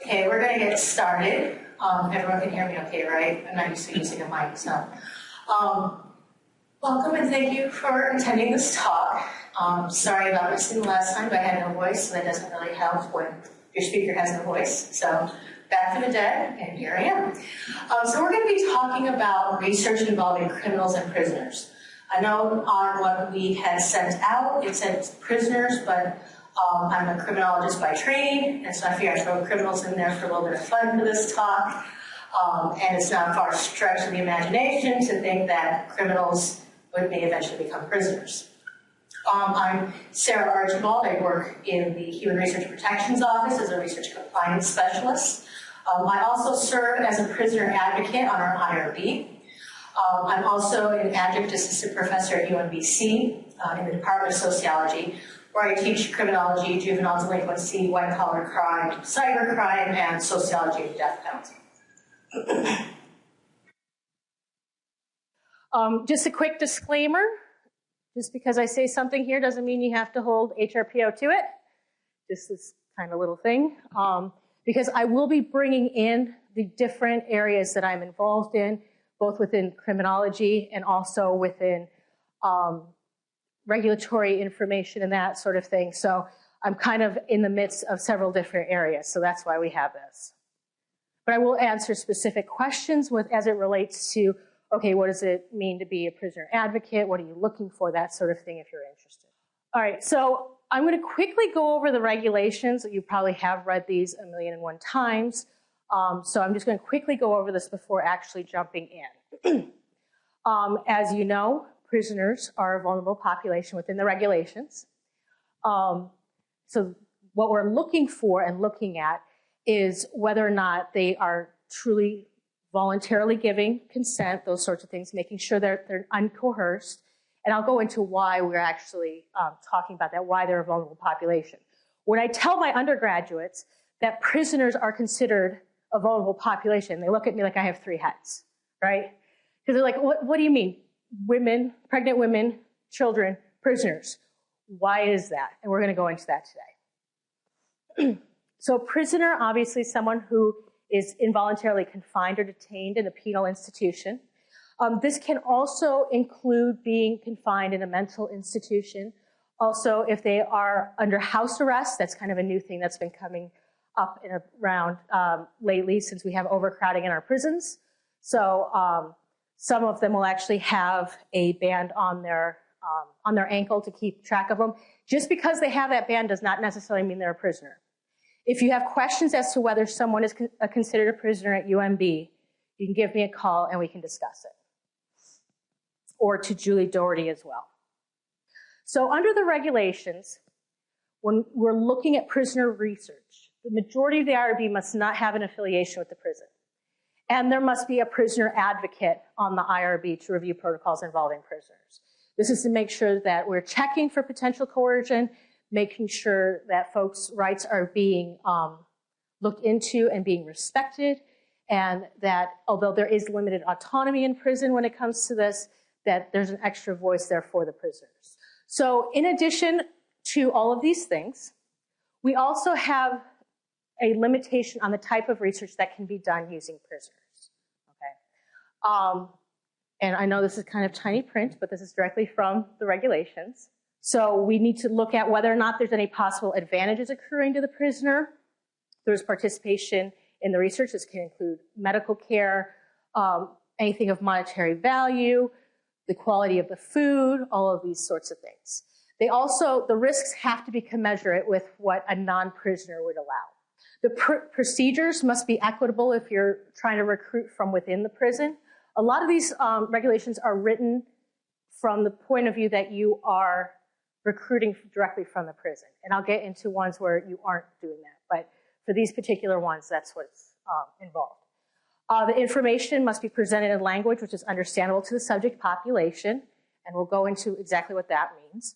Okay, we're going to get started. Everyone can hear me okay, right? I'm not used to using a mic, so. Welcome and thank you for attending this talk. Sorry about missing the last time, but I had no voice, so that doesn't really help when your speaker has no voice. So back from the dead, and here I am. So we're going to be talking about research involving criminals and prisoners. I know on what we had sent out, it said prisoners, but I'm a criminologist by training, and so I figured I'd throw criminals in there for a little bit of fun for this talk. And it's not a far stretch of the imagination to think that criminals may eventually become prisoners. I'm Sarah Archibald. I work in the Human Research Protections Office as a research compliance specialist. I also serve as a prisoner advocate on our IRB. I'm also an adjunct assistant professor at UMBC in the Department of Sociology, where I teach criminology, juvenile delinquency, white-collar crime, cybercrime, and sociology of the death penalty. Just a quick disclaimer. Just because I say something here doesn't mean you have to hold HRPO to it. Just this kind of little thing. Because I will be bringing in the different areas that I'm involved in, both within criminology and also within regulatory information and that sort of thing. So I'm kind of in the midst of several different areas, so that's why we have this. But I will answer specific questions as it relates to, okay, what does it mean to be a prisoner advocate? What are you looking for? That sort of thing if you're interested. All right, so I'm going to quickly go over the regulations. You probably have read these 1,000,001 times. So I'm just going to quickly go over this before actually jumping in. As you know, prisoners are a vulnerable population within the regulations. So what we're looking for and looking at is whether or not they are truly voluntarily giving consent, those sorts of things, making sure they're uncoerced. And I'll go into why we're actually talking about that, why they're a vulnerable population. When I tell my undergraduates that prisoners are considered a vulnerable population, they look at me like I have three heads, right? Because they're like, what do you mean? Women, pregnant women, children, prisoners. Why is that? And we're going to go into that today. So a prisoner, obviously someone who is involuntarily confined or detained in a penal institution. This can also include being confined in a mental institution. Also, if they are under house arrest, that's kind of a new thing that's been coming up and around lately since we have overcrowding in our prisons. So some of them will actually have a band on their ankle to keep track of them. Just because they have that band does not necessarily mean they're a prisoner. If you have questions as to whether someone is considered a prisoner at UMB, you can give me a call and we can discuss it. Or to Julie Doherty as well. So under the regulations, when we're looking at prisoner research, the majority of the IRB must not have an affiliation with the prison. And there must be a prisoner advocate on the IRB to review protocols involving prisoners. This is to make sure that we're checking for potential coercion, making sure that folks' rights are being looked into and being respected, and that although there is limited autonomy in prison when it comes to this, that there's an extra voice there for the prisoners. So in addition to all of these things, we also have a limitation on the type of research that can be done using prisoners. Okay. And I know this is kind of tiny print, but this is directly from the regulations. So we need to look at whether or not there's any possible advantages accruing to the prisoner. There's participation in the research. This can include medical care, anything of monetary value, the quality of the food, all of these sorts of things. The risks have to be commensurate with what a non-prisoner would allow. The procedures must be equitable if you're trying to recruit from within the prison. A lot of these regulations are written from the point of view that you are recruiting directly from the prison. And I'll get into ones where you aren't doing that. But for these particular ones, that's what's involved. The information must be presented in language which is understandable to the subject population. And we'll go into exactly what that means.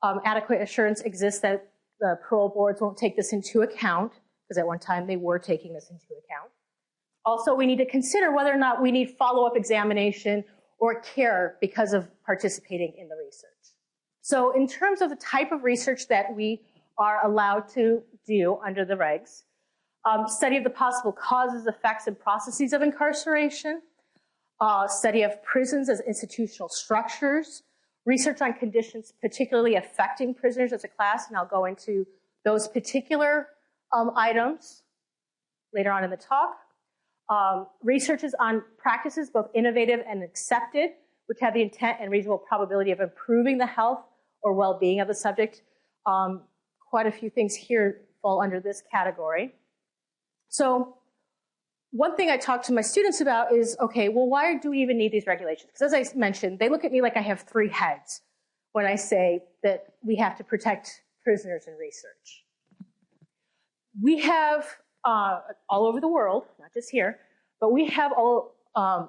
Adequate assurance exists that the parole boards won't take this into account, because at one time they were taking this into account. Also, we need to consider whether or not we need follow-up examination or care because of participating in the research. So in terms of the type of research that we are allowed to do under the regs, Study of the possible causes, effects, and processes of incarceration. Study of prisons as institutional structures. Research on conditions particularly affecting prisoners as a class, and I'll go into those particular items later on in the talk. Researches on practices, both innovative and accepted, which have the intent and reasonable probability of improving the health or well-being of the subject. Quite a few things here fall under this category. So one thing I talk to my students about is, okay, well, why do we even need these regulations? Because as I mentioned, they look at me like I have three heads when I say that we have to protect prisoners in research. We have all over the world, not just here, but we have all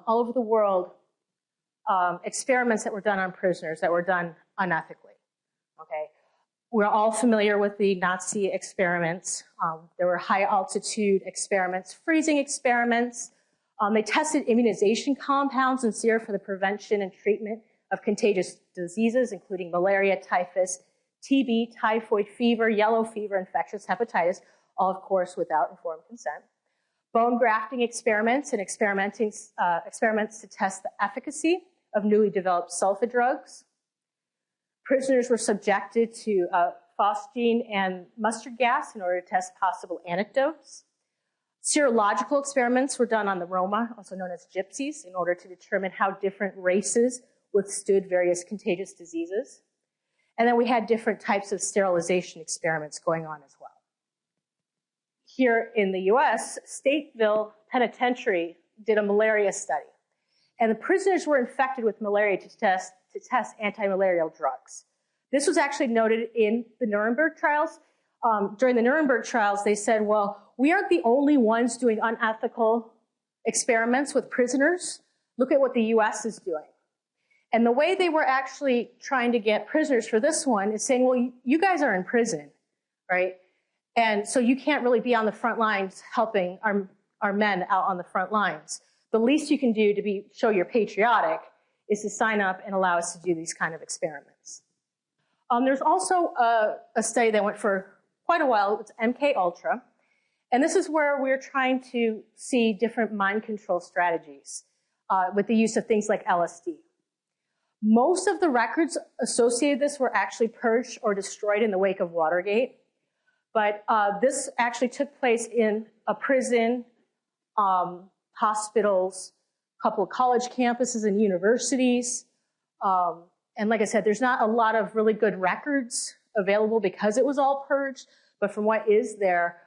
over the world experiments that were done on prisoners that were done unethically, okay? We're all familiar with the Nazi experiments. There were high-altitude experiments, freezing experiments. They tested immunization compounds in serum for the prevention and treatment of contagious diseases, including malaria, typhus, TB, typhoid fever, yellow fever, infectious hepatitis, all, of course, without informed consent. Bone grafting experiments and experiments to test the efficacy of newly developed sulfa drugs. Prisoners were subjected to phosgene and mustard gas in order to test possible antidotes. Serological experiments were done on the Roma, also known as gypsies, in order to determine how different races withstood various contagious diseases. And then we had different types of sterilization experiments going on as well. Here in the US, Stateville Penitentiary did a malaria study. And the prisoners were infected with malaria to test anti-malarial drugs. This was actually noted in the Nuremberg trials. During the Nuremberg trials, they said, well, we aren't the only ones doing unethical experiments with prisoners. Look at what the US is doing. And the way they were actually trying to get prisoners for this one is saying, well, you guys are in prison, right? And so you can't really be on the front lines helping our men out on the front lines. The least you can do to show you're patriotic is to sign up and allow us to do these kind of experiments. There's also a study that went for quite a while. It's MK Ultra. And this is where we're trying to see different mind control strategies with the use of things like LSD. Most of the records associated with this were actually purged or destroyed in the wake of Watergate. But this actually took place in a prison, hospitals, a couple of college campuses and universities. And like I said, there's not a lot of really good records available because it was all purged. But from what is there,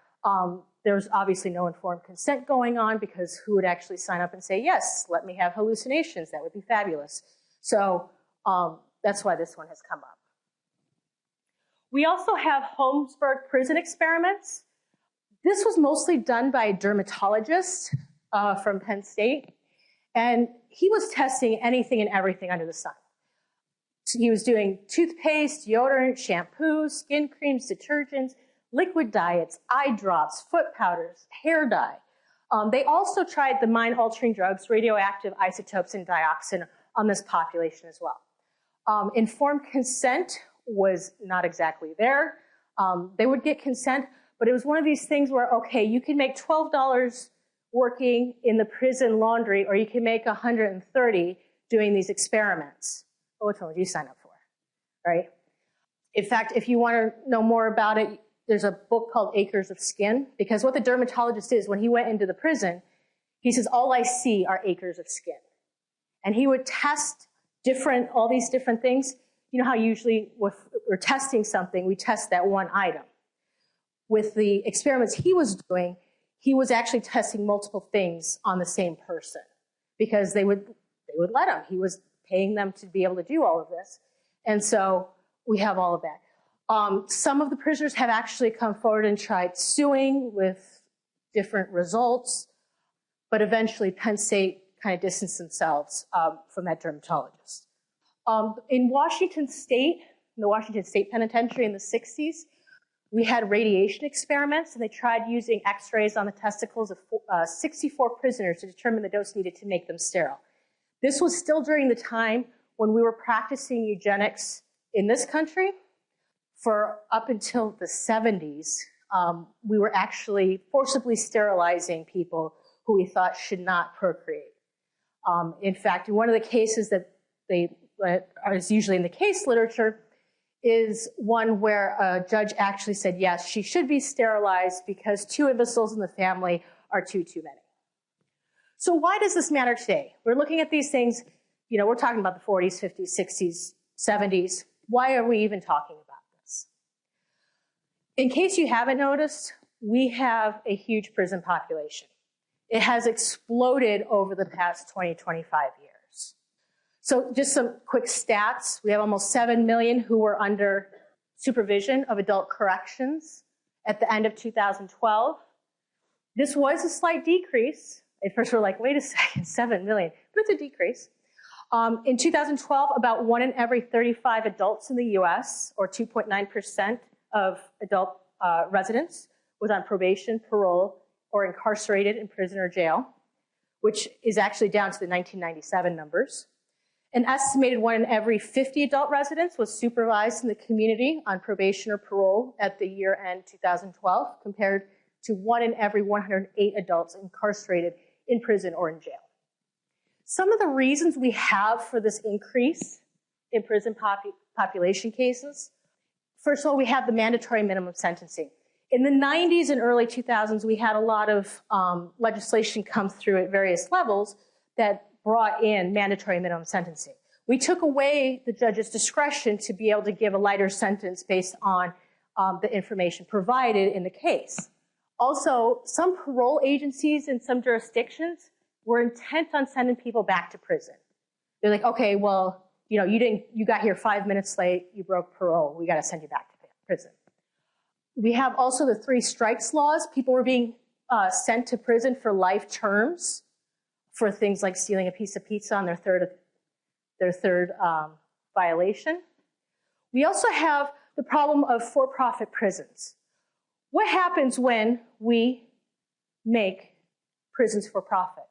there's obviously no informed consent going on, because who would actually sign up and say, yes, let me have hallucinations? That would be fabulous. So that's why this one has come up. We also have Holmesburg prison experiments. This was mostly done by a dermatologist from Penn State. And he was testing anything and everything under the sun. So he was doing toothpaste, deodorant, shampoos, skin creams, detergents, liquid diets, eye drops, foot powders, hair dye. They also tried the mind-altering drugs, radioactive isotopes, and dioxin on this population as well. Informed consent was not exactly there. They would get consent, but it was one of these things where, okay, you can make $12 working in the prison laundry, or you can make $130 doing these experiments. Well, which one would you sign up for, right? In fact, if you want to know more about it, there's a book called Acres of Skin, because what the dermatologist is, when he went into the prison, he says, all I see are acres of skin. And he would test all these different things. You know how usually if we're testing something, we test that one item. With the experiments he was doing, he was actually testing multiple things on the same person, because they would let him. He was paying them to be able to do all of this. And so we have all of that. Some of the prisoners have actually come forward and tried suing with different results, but eventually Penn State kind of distanced themselves from that dermatologist. In Washington State, in the Washington State Penitentiary in the 60s, we had radiation experiments, and they tried using x-rays on the testicles of 64 prisoners to determine the dose needed to make them sterile. This was still during the time when we were practicing eugenics in this country. For up until the 70s, we were actually forcibly sterilizing people who we thought should not procreate. In fact, in one of the cases that is usually in the case literature is one where a judge actually said, yes, she should be sterilized because 2 imbeciles in the family are too many. So why does this matter today? We're looking at these things, we're talking about the 40s, 50s, 60s, 70s. Why are we even talking about this? In case you haven't noticed, we have a huge prison population. It has exploded over the past 20, 25 years. So just some quick stats. We have almost 7 million who were under supervision of adult corrections at the end of 2012. This was a slight decrease. At first we're like, wait a second, 7 million, but it's a decrease. In 2012, about 1 in every 35 adults in the US, or 2.9% of adult residents, was on probation, parole, or incarcerated in prison or jail, which is actually down to the 1997 numbers. An estimated 1 in every 50 adult residents was supervised in the community on probation or parole at the year end 2012, compared to 1 in every 108 adults incarcerated in prison or in jail. Some of the reasons we have for this increase in prison population cases, first of all, we have the mandatory minimum sentencing. In the 90s and early 2000s, we had a lot of legislation come through at various levels that brought in mandatory minimum sentencing. We took away the judge's discretion to be able to give a lighter sentence based on the information provided in the case. Also, some parole agencies in some jurisdictions were intent on sending people back to prison. They're like, okay, well, you got here 5 minutes late, you broke parole, we got to send you back to prison. We have also the 3 strikes laws. People were being sent to prison for life terms for things like stealing a piece of pizza on their third violation. We also have the problem of for-profit prisons. What happens when we make prisons for profit?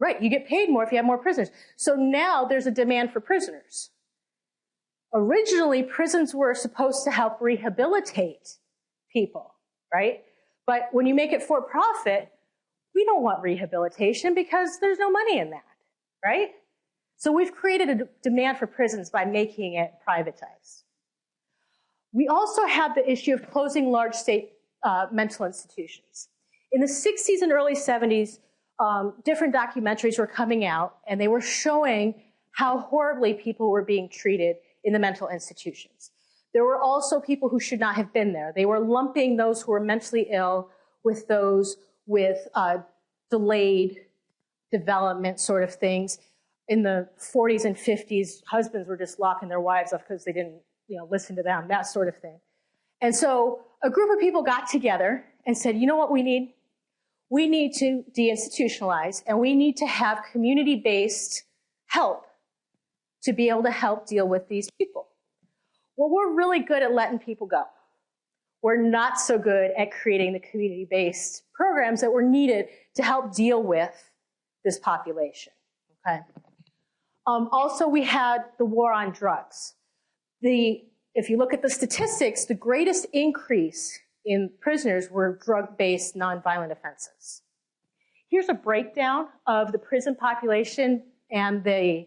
Right, you get paid more if you have more prisoners. So now there's a demand for prisoners. Originally, prisons were supposed to help rehabilitate people, right? But when you make it for profit, we don't want rehabilitation because there's no money in that, right? So we've created a demand for prisons by making it privatized. We also have the issue of closing large state mental institutions. In the 60s and early 70s, different documentaries were coming out, and they were showing how horribly people were being treated in the mental institutions. There were also people who should not have been there. They were lumping those who were mentally ill with those with delayed development sort of things. In the 40s and 50s, husbands were just locking their wives up because they didn't listen to them, that sort of thing. And so a group of people got together and said, you know what we need? We need to deinstitutionalize, and we need to have community-based help to be able to help deal with these people. Well, we're really good at letting people go. We're not so good at creating the community-based programs that were needed to help deal with this population, okay? Also, we had the war on drugs. If you look at the statistics, the greatest increase in prisoners were drug-based nonviolent offenses. Here's a breakdown of the prison population and the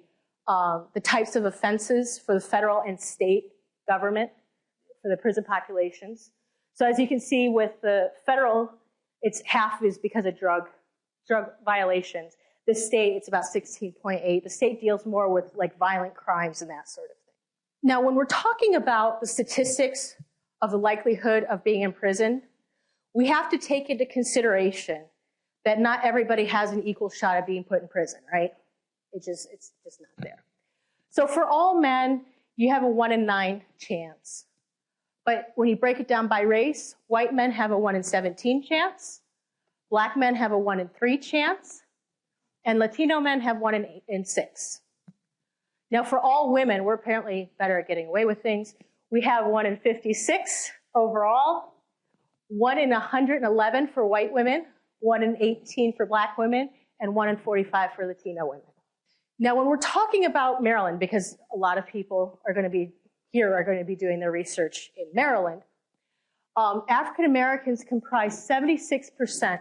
types of offenses for the federal and state government for the prison populations. So as you can see with the federal, it's half is because of drug violations. The state, it's about 16.8. The state deals more with like violent crimes and that sort of thing. Now, when we're talking about the statistics of the likelihood of being in prison, we have to take into consideration that not everybody has an equal shot at being put in prison, right? It's just not there. So for all men, you have a 1 in 9 chance. But when you break it down by race, white men have a 1 in 17 chance, black men have a 1 in 3 chance, and Latino men have 1 in 6. Now for all women, we're apparently better at getting away with things. We have 1 in 56 overall, 1 in 111 for white women, 1 in 18 for black women, and 1 in 45 for Latino women. Now, when we're talking about Maryland, because a lot of people are going to be doing their research in Maryland, African Americans comprise 76%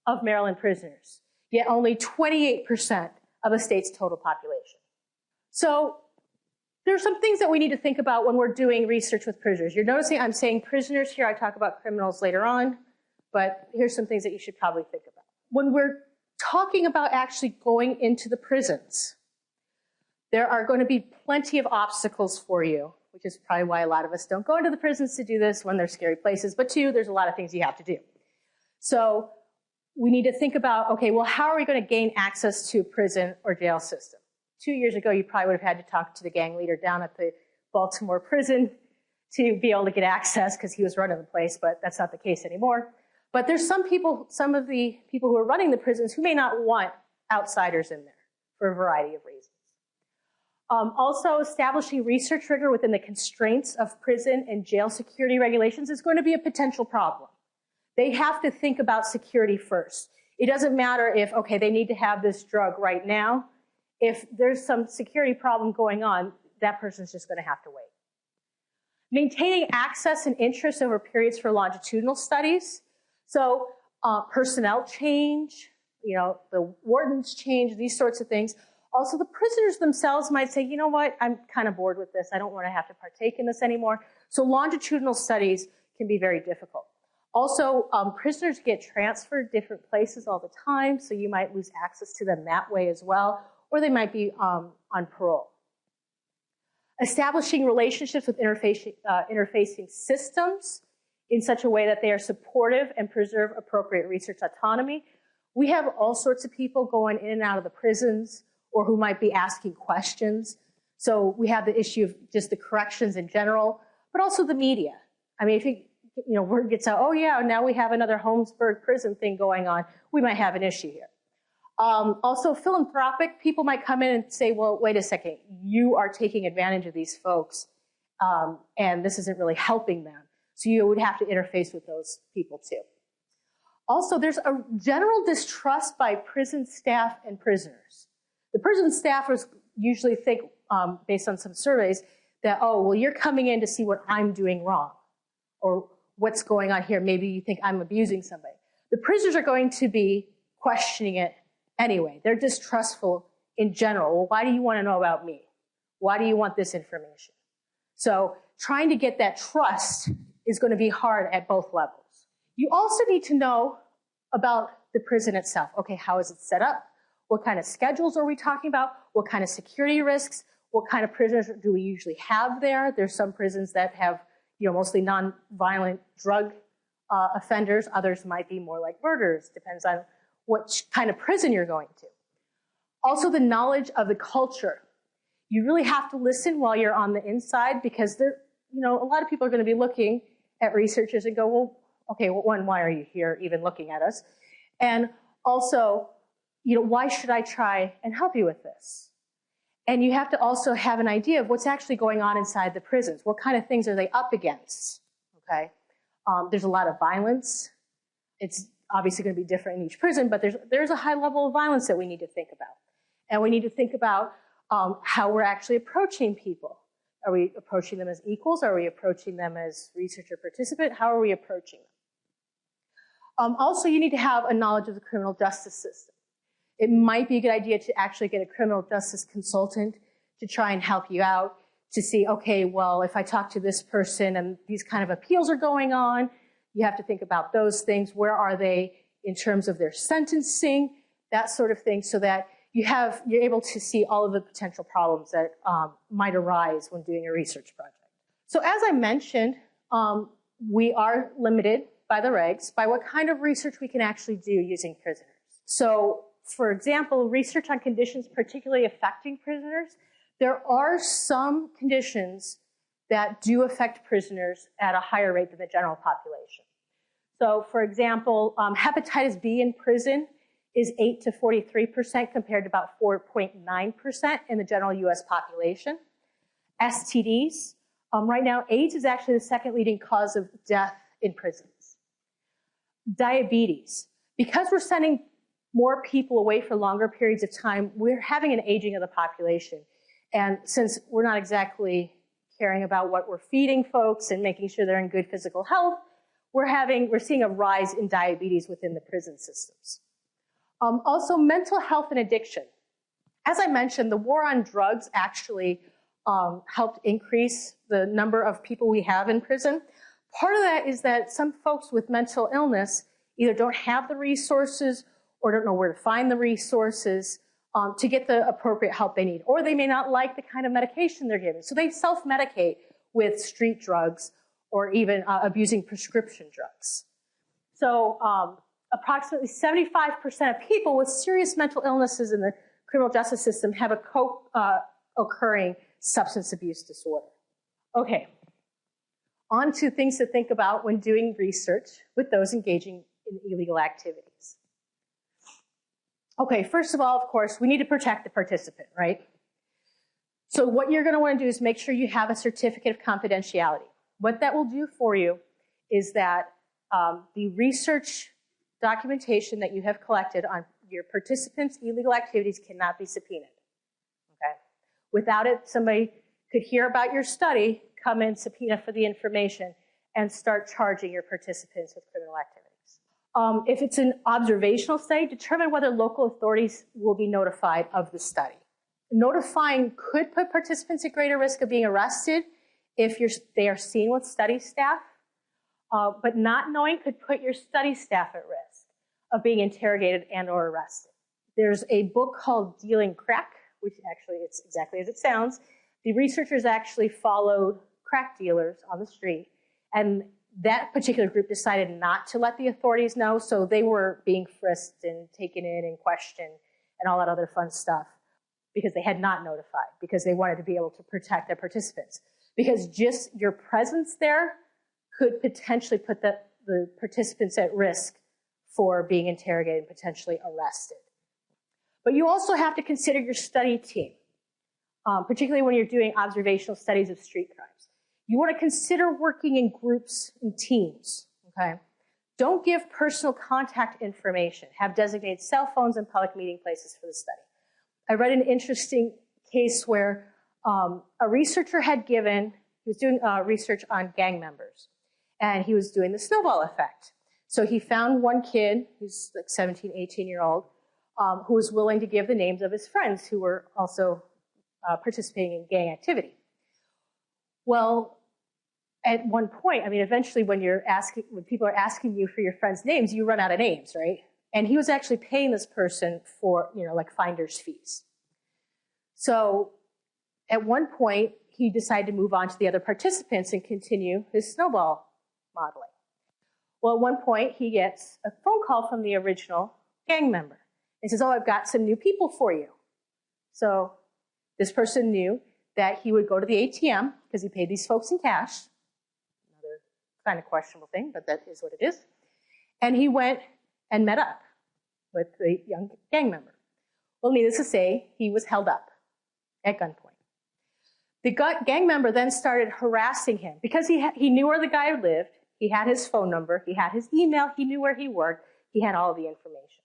of Maryland prisoners, yet only 28% of the state's total population. So there are some things that we need to think about when we're doing research with prisoners. You're noticing I'm saying prisoners here. I talk about criminals later on, but here's some things that you should probably think about. When we're talking about actually going into the prisons, there are going to be plenty of obstacles for you, which is probably why a lot of us don't go into the prisons to do this when they're scary places. But two, there's a lot of things you have to do. So we need to think about, okay, well, how are we going to gain access to a prison or jail system? 2 years ago, you probably would have had to talk to the gang leader down at the Baltimore prison to be able to get access because he was running the place, but that's not the case anymore. But there's some of the people who are running the prisons who may not want outsiders in there for a variety of reasons. Also, establishing research rigor within the constraints of prison and jail security regulations is going to be a potential problem. They have to think about security first. It doesn't matter if, okay, they need to have this drug right now. If there's some security problem going on, that person's just going to have to wait. Maintaining access and interest over periods for longitudinal studies. So personnel change, the wardens change, these sorts of things. Also, the prisoners themselves might say, you know what, I'm kind of bored with this. I don't want to have to partake in this anymore. So longitudinal studies can be very difficult. Also, prisoners get transferred different places all the time, so you might lose access to them that way as well, or they might be on parole. Establishing relationships with interfacing systems in such a way that they are supportive and preserve appropriate research autonomy. We have all sorts of people going in and out of the prisons or who might be asking questions. So we have the issue of just the corrections in general, but also the media. I mean, if word gets out, oh yeah, now we have another Holmesburg prison thing going on, we might have an issue here. Also, philanthropic people might come in and say, well, wait a second, you are taking advantage of these folks, and this isn't really helping them. So you would have to interface with those people too. Also, there's a general distrust by prison staff and prisoners. The prison staffers usually think, based on some surveys, that, oh, well, you're coming in to see what I'm doing wrong, or what's going on here. Maybe you think I'm abusing somebody. The prisoners are going to be questioning it anyway. They're distrustful in general. Well, why do you want to know about me? Why do you want this information? So trying to get that trust is going to be hard at both levels. You also need to know about the prison itself. Okay, how is it set up? What kind of schedules are we talking about? What kind of security risks? What kind of prisoners do we usually have there? There's some prisons that have, mostly non-violent drug offenders. Others might be more like murderers. Depends on what kind of prison you're going to. Also, the knowledge of the culture. You really have to listen while you're on the inside because a lot of people are going to be looking at researchers and go, well, okay, why are you here even looking at us? And also, why should I try and help you with this? And you have to also have an idea of what's actually going on inside the prisons. What kind of things are they up against? Okay, there's a lot of violence. It's obviously going to be different in each prison, but there's a high level of violence that we need to think about. And we need to think about how we're actually approaching people. Are we approaching them as equals? Are we approaching them as researcher participant? How are we approaching them? Also, you need to have a knowledge of the criminal justice system. It might be a good idea to actually get a criminal justice consultant to try and help you out to see, okay, well, if I talk to this person and these kind of appeals are going on, you have to think about those things. Where are they in terms of their sentencing, that sort of thing, so that you're able to see all of the potential problems that might arise when doing a research project. So as I mentioned, we are limited by the regs, by what kind of research we can actually do using prisoners. So, for example, research on conditions particularly affecting prisoners, there are some conditions that do affect prisoners at a higher rate than the general population. So, for example, hepatitis B in prison is 8 to 43% compared to about 4.9% in the general US population. STDs, right now AIDS is actually the second leading cause of death in prisons. Diabetes, because we're sending more people away for longer periods of time, we're having an aging of the population. And since we're not exactly caring about what we're feeding folks and making sure they're in good physical health, we're seeing a rise in diabetes within the prison systems. Also, mental health and addiction. As I mentioned, the war on drugs actually helped increase the number of people we have in prison. Part of that is that some folks with mental illness either don't have the resources or don't know where to find the resources to get the appropriate help they need. Or they may not like the kind of medication they're given. So they self-medicate with street drugs or even abusing prescription drugs. So approximately 75% of people with serious mental illnesses in the criminal justice system have a co-occurring substance abuse disorder. Okay, on to things to think about when doing research with those engaging in illegal activities. Okay, first of all, of course, we need to protect the participant, right? So what you're going to want to do is make sure you have a certificate of confidentiality. What that will do for you is that the research documentation that you have collected on your participants' illegal activities cannot be subpoenaed. Okay? Without it, somebody could hear about your study, come in, subpoena for the information, and start charging your participants with criminal activities. If it's an observational study, determine whether local authorities will be notified of the study. Notifying could put participants at greater risk of being arrested if they are seen with study staff, but not knowing could put your study staff at risk of being interrogated and or arrested. There's a book called Dealing Crack, which actually it's exactly as it sounds. The researchers actually followed crack dealers on the street, and that particular group decided not to let the authorities know, so they were being frisked and taken in and questioned and all that other fun stuff because they had not notified, because they wanted to be able to protect their participants. Because just your presence there could potentially put the participants at risk for being interrogated and potentially arrested. But you also have to consider your study team, particularly when you're doing observational studies of street crimes. You want to consider working in groups and teams, okay? Don't give personal contact information. Have designated cell phones in public meeting places for the study. I read an interesting case where a researcher he was doing research on gang members, and he was doing the snowball effect. So he found one kid, who's like 17, 18-year-old, who was willing to give the names of his friends who were also participating in gang activity. Well, at one point, I mean, eventually when people are asking you for your friends' names, you run out of names, right? And he was actually paying this person for, like finder's fees. So at one point, he decided to move on to the other participants and continue his snowball modeling. Well, at one point, he gets a phone call from the original gang member. He says, "Oh, I've got some new people for you." So this person knew that he would go to the ATM because he paid these folks in cash. Another kind of questionable thing, but that is what it is. And he went and met up with the young gang member. Well, needless to say, he was held up at gunpoint. The gang member then started harassing him because he knew where the guy lived. He had his phone number. He had his email. He knew where he worked. He had all the information.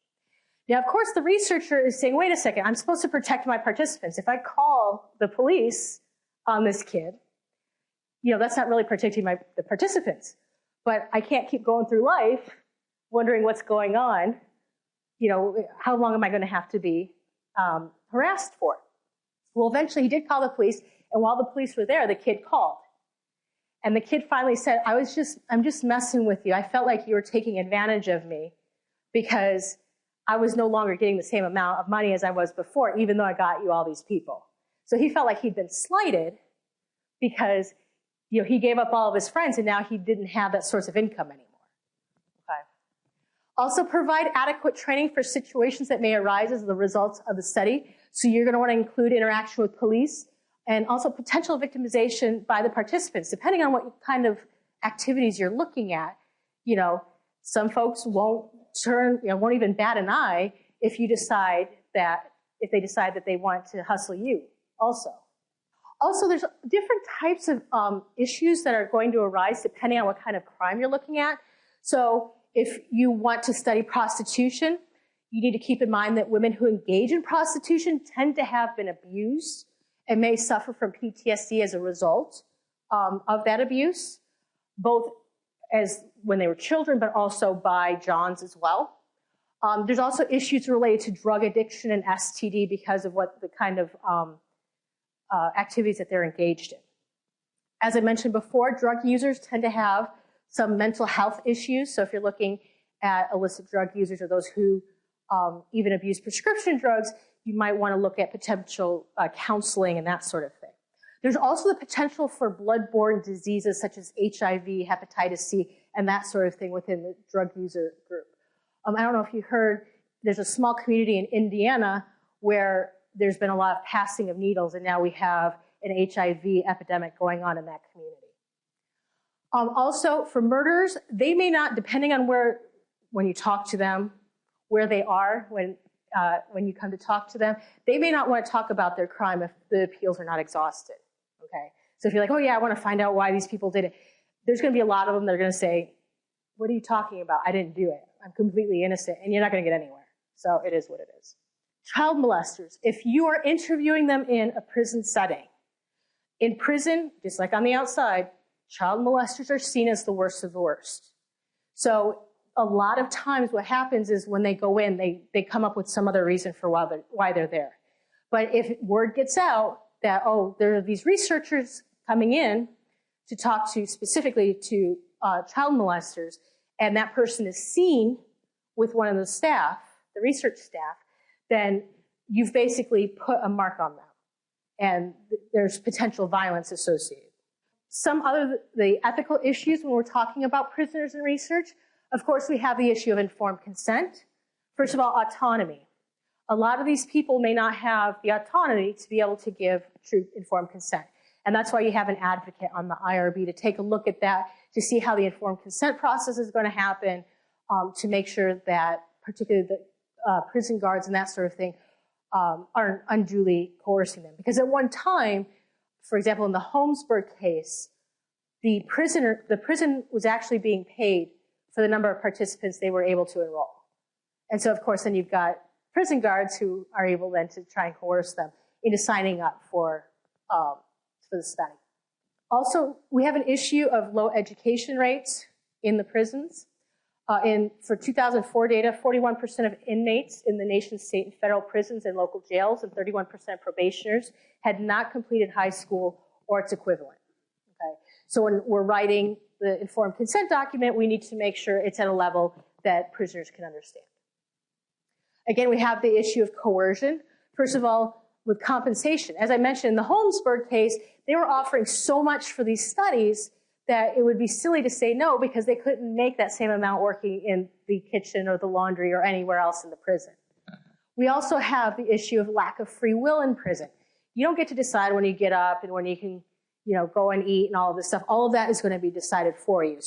Now, of course, the researcher is saying, wait a second, I'm supposed to protect my participants. If I call the police on this kid, that's not really protecting the participants. But I can't keep going through life wondering what's going on. How long am I going to have to be harassed for? Well, eventually he did call the police, and while the police were there, the kid called. And the kid finally said, I'm just messing with you. I felt like you were taking advantage of me because I was no longer getting the same amount of money as I was before, even though I got you all these people. So he felt like he'd been slighted because he gave up all of his friends, and now he didn't have that source of income anymore. Okay. Also, provide adequate training for situations that may arise as the results of the study. So you're going to want to include interaction with police and also potential victimization by the participants, depending on what kind of activities you're looking at. Some folks won't even bat an eye if they decide that they want to hustle you also. Also, there's different types of issues that are going to arise depending on what kind of crime you're looking at. So if you want to study prostitution, you need to keep in mind that women who engage in prostitution tend to have been abused and may suffer from PTSD as a result of that abuse. Both as when they were children, but also by Johns as well. There's also issues related to drug addiction and STD because of what the kind of activities that they're engaged in. As I mentioned before, drug users tend to have some mental health issues. So if you're looking at illicit drug users or those who even abuse prescription drugs, you might want to look at potential counseling and that sort of thing. There's also the potential for blood-borne diseases such as HIV, hepatitis C, and that sort of thing within the drug user group. I don't know if you heard, there's a small community in Indiana where there's been a lot of passing of needles, and now we have an HIV epidemic going on in that community. Also, for murderers, they may not, depending on when you talk to them, where they are when you come to talk to them, they may not want to talk about their crime if the appeals are not exhausted. Okay, so if you're like, oh yeah, I want to find out why these people did it, there's going to be a lot of them that are going to say, what are you talking about? I didn't do it. I'm completely innocent, and you're not going to get anywhere. So it is what it is. Child molesters, if you are interviewing them in a prison setting, in prison, just like on the outside, child molesters are seen as the worst of the worst. So a lot of times what happens is when they go in, they come up with some other reason for why they're there. But if word gets out that, oh, there are these researchers coming in to talk to specifically to child molesters, and that person is seen with one of the staff, the research staff, then you've basically put a mark on them, and there's potential violence associated. The ethical issues when we're talking about prisoners and research, of course, we have the issue of informed consent. First of all, autonomy. A lot of these people may not have the autonomy to be able to give true informed consent. And that's why you have an advocate on the IRB to take a look at that, to see how the informed consent process is going to happen, to make sure that particularly the prison guards and that sort of thing aren't unduly coercing them. Because at one time, for example, in the Holmesburg case, the prison was actually being paid for the number of participants they were able to enroll. And so, of course, then you've got prison guards who are able then to try and coerce them into signing up for the study. Also, we have an issue of low education rates in the prisons. For 2004 data, 41% of inmates in the nation's state and federal prisons and local jails and 31% of probationers had not completed high school or its equivalent. Okay? So when we're writing the informed consent document, we need to make sure it's at a level that prisoners can understand. Again, we have the issue of coercion. First of all, with compensation. As I mentioned, in the Holmesburg case, they were offering so much for these studies that it would be silly to say no because they couldn't make that same amount working in the kitchen or the laundry or anywhere else in the prison. We also have the issue of lack of free will in prison. You don't get to decide when you get up and when you can, go and eat and all of this stuff. All of that is going to be decided for you.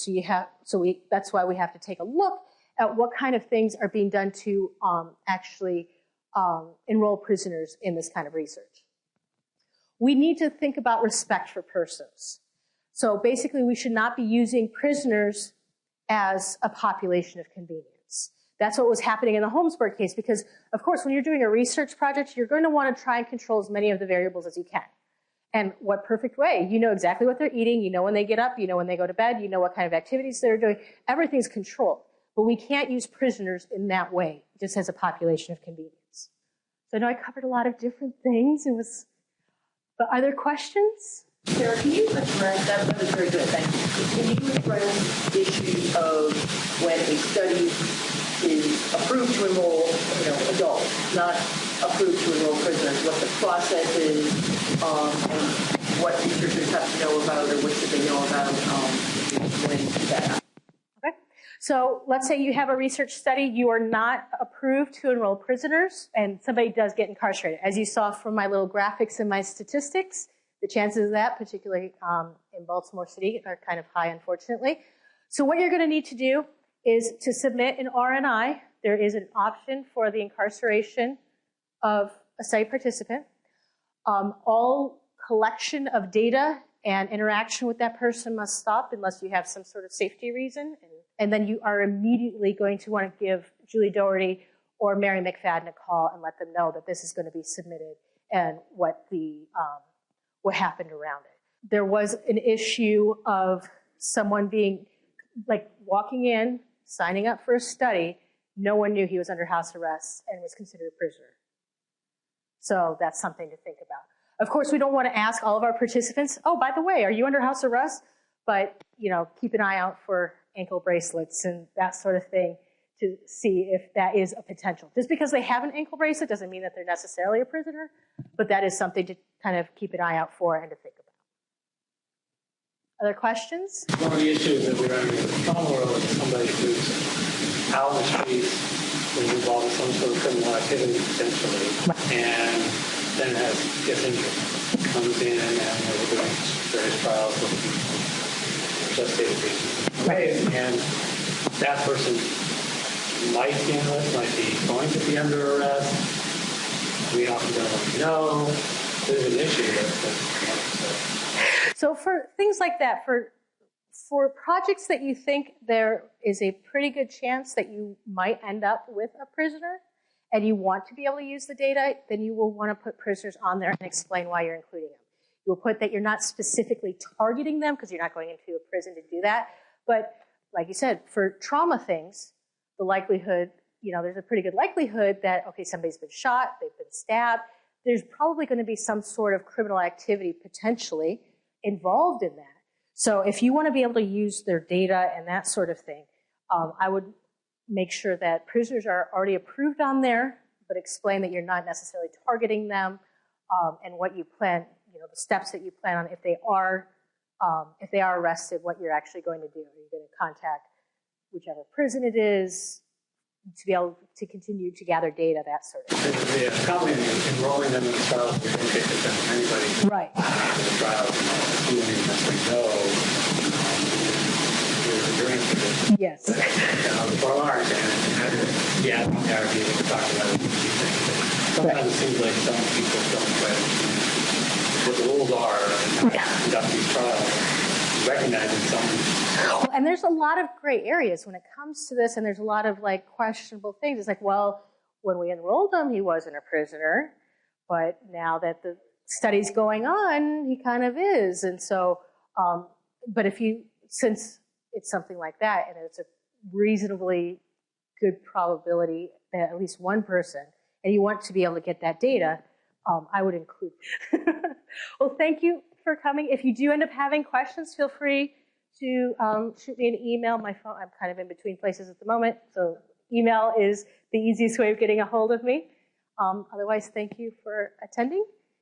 That's why we have to take a look at what kind of things are being done to actually enroll prisoners in this kind of research. We need to think about respect for persons. So basically, we should not be using prisoners as a population of convenience. That's what was happening in the Holmesburg case because, of course, when you're doing a research project, you're going to want to try and control as many of the variables as you can. And what perfect way? You know exactly what they're eating. You know when they get up. You know when they go to bed. You know what kind of activities they're doing. Everything's controlled. But we can't use prisoners in that way, just as a population of convenience. So I know I covered a lot of different things. But are there questions? Sarah, can you address, that was very good, thank you. Can you address issues of when a study is approved to enroll, adults, not approved to enroll prisoners, what the process is, and what researchers have to know about, or what should they know about when that happens? Okay. So let's say you have a research study, you are not approved to enroll prisoners, and somebody does get incarcerated. As you saw from my little graphics and my statistics, the chances of that, particularly in Baltimore City, are kind of high, unfortunately. So what you're going to need to do is to submit an RNI. There is an option for the incarceration of a study participant. All collection of data and interaction with that person must stop unless you have some sort of safety reason. And then you are immediately going to want to give Julie Doherty or Mary McFadden a call and let them know that this is going to be submitted and what happened around it. There was an issue of someone being like walking in, signing up for a study, no one knew he was under house arrest and was considered a prisoner. So that's something to think about. Of course, we don't want to ask all of our participants, oh, by the way, are you under house arrest? But, keep an eye out for ankle bracelets and that sort of thing to see if that is a potential. Just because they have an ankle bracelet doesn't mean that they're necessarily a prisoner, but that is something to kind of keep an eye out for and to think about. Other questions? One of the issues that we run into in the trauma world is somebody who's out in the streets, is involved in some sort of criminal activity potentially, and then gets injured, comes in and we're doing various trials with resuscitated patients. And that person might be in this, might be going to be under arrest. We often don't know. There's an issue So for things like that, for projects that you think there is a pretty good chance that you might end up with a prisoner and you want to be able to use the data, then you will want to put prisoners on there and explain why you're including them. You'll put that you're not specifically targeting them because you're not going into a prison to do that. But like you said, for trauma things, the likelihood, there's a pretty good likelihood that, okay, somebody's been shot, they've been stabbed. There's probably going to be some sort of criminal activity potentially involved in that. So if you want to be able to use their data and that sort of thing, I would make sure that prisoners are already approved on there, but explain that you're not necessarily targeting them and what you plan, the steps that you plan on if they are arrested, what you're actually going to do. Are you going to contact whichever prison it is to be able to continue to gather data, that sort of thing. Yeah, probably enrolling them in the trials, we don't get to send anybody right. To the trials, you don't even necessarily know you're interested. Yes. For our example, yeah, HRPO, we talked about these things. Sometimes it seems like some people don't quite understand what the rules are and how to conduct these trials. Recognizing some. Well, and there's a lot of gray areas when it comes to this, and there's a lot of questionable things. It's like, well, when we enrolled him, he wasn't a prisoner, but now that the study's going on, he kind of is. And so, but since it's something like that, and it's a reasonably good probability that at least one person, and you want to be able to get that data, I would include. Well, thank you for coming. If you do end up having questions, feel free to shoot me an email. My phone, I'm kind of in between places at the moment, so email is the easiest way of getting a hold of me. Otherwise, thank you for attending.